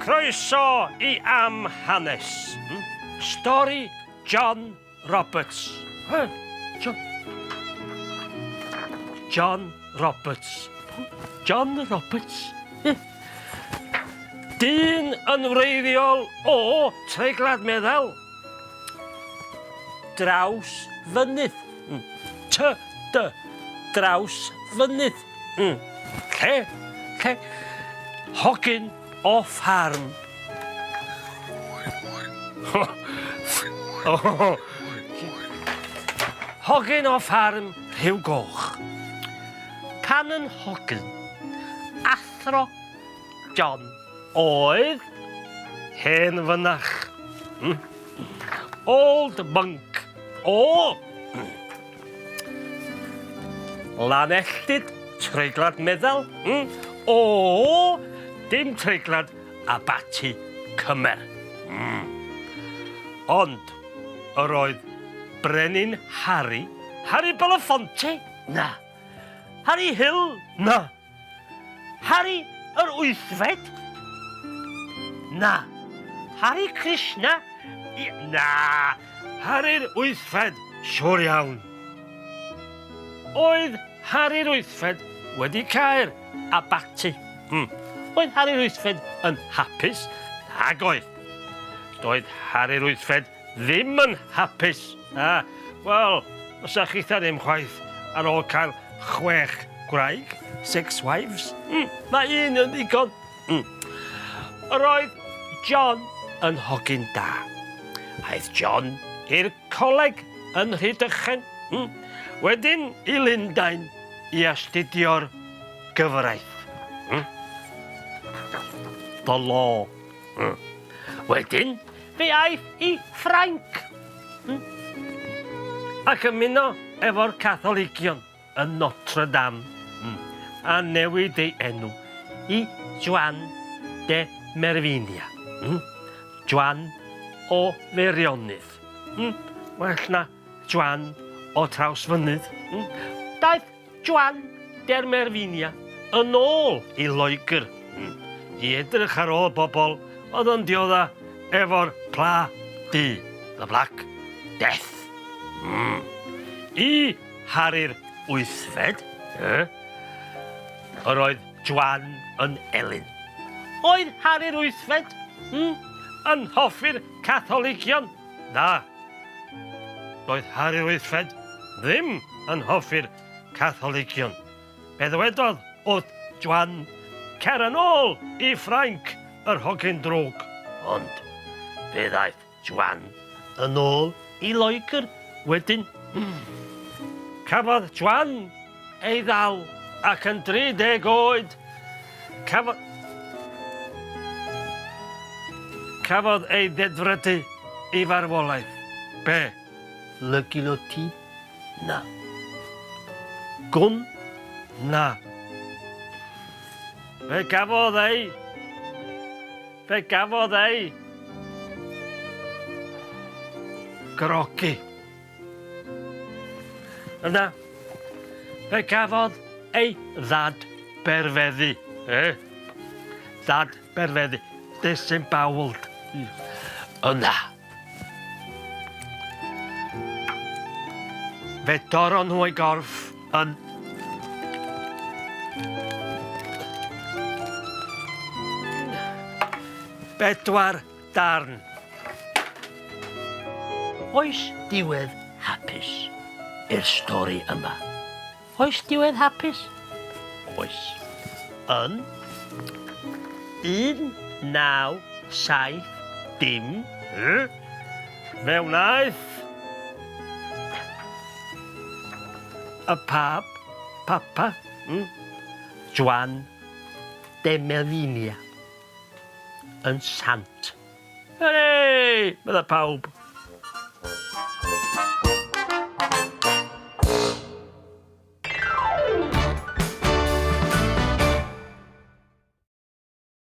Croeso I am hanes. Stori John Roberts. John Roberts. John Roberts. Dyn yn wreiddiol o treiglad meddal. Draws fynydd. Draws fynydd. Lle? Hogyn o ffarm. Hogyn o ffarm Rhyw Goch. Pan yn hogyn, athro John oedd hen fynach. Old monk o lanelltid treiglad meddal. O dim treiglad abati cymer. Ond yr oedd brenin Harry Belafonte? Na. Harry Hill? Na. Harry yr Wythfed? Na. Harry Krishna? Na. Harry'r Wythfed, siwr iawn. Oedd Harry'r Wythfed wedi cael abati. Oedd Harry'r Wythfed yn hapus? Nag oedd. Doedd Harry'r Wythfed ddim yn hapus. Wel, os ych chi ddim chwaith ar ôl cael 6 gwraig, 6 wives. Mae un yn ddigon. Yr oedd John yn hogyn da. Aeth John i'r coleg yn Rhydychen. Wedyn I Lundain I astudio'r gyfraith. The law. Wedyn fe aeth I Ffrainc. Ac ymuno efo'r Catholigion yn Notre Dame. A newid ei enw I Joan de Merfinia. Joan o Feirionnydd. Well na Joan o Trawsfynydd. Daeth Joan de Merfinia yn ôl I Loegr. I edrych ar ôl bobl oedd yn diodda efo'r pla du. The Black Death. I Harry'r Wythfed, yr oedd Joan yn elyn. Oedd Harry'r Wythfed yn hoffi'r Catholigion? Na. Doedd Harry'r Wythfed ddim yn hoffi'r Catholigion. Be ddwedodd oedd Joan cer yn ôl I Ffrainc yr hogyn drwg. Ond fe ddaeth Joan yn ôl I Loegr wedyn. Cafodd Joan ei ddal ac yn 30 oed. Cafodd ei ddedfrydu I farwolaeth. Be? Lygilo ti? Na. Gwn? Na. Fe gafodd ei grogi. Yna, fe gafodd ei ddadberfeddu. Ddadberfeddu. Disemboweled. Yna. Fe doron nhw ei gorff yn 4 darn. Oes diwedd hapus i'r stori yma? Oes diwedd hapus? Oes. Yn 1970 fe wnaeth y papa Joan de Melvinia yn Sant. Hei, bydda pawb.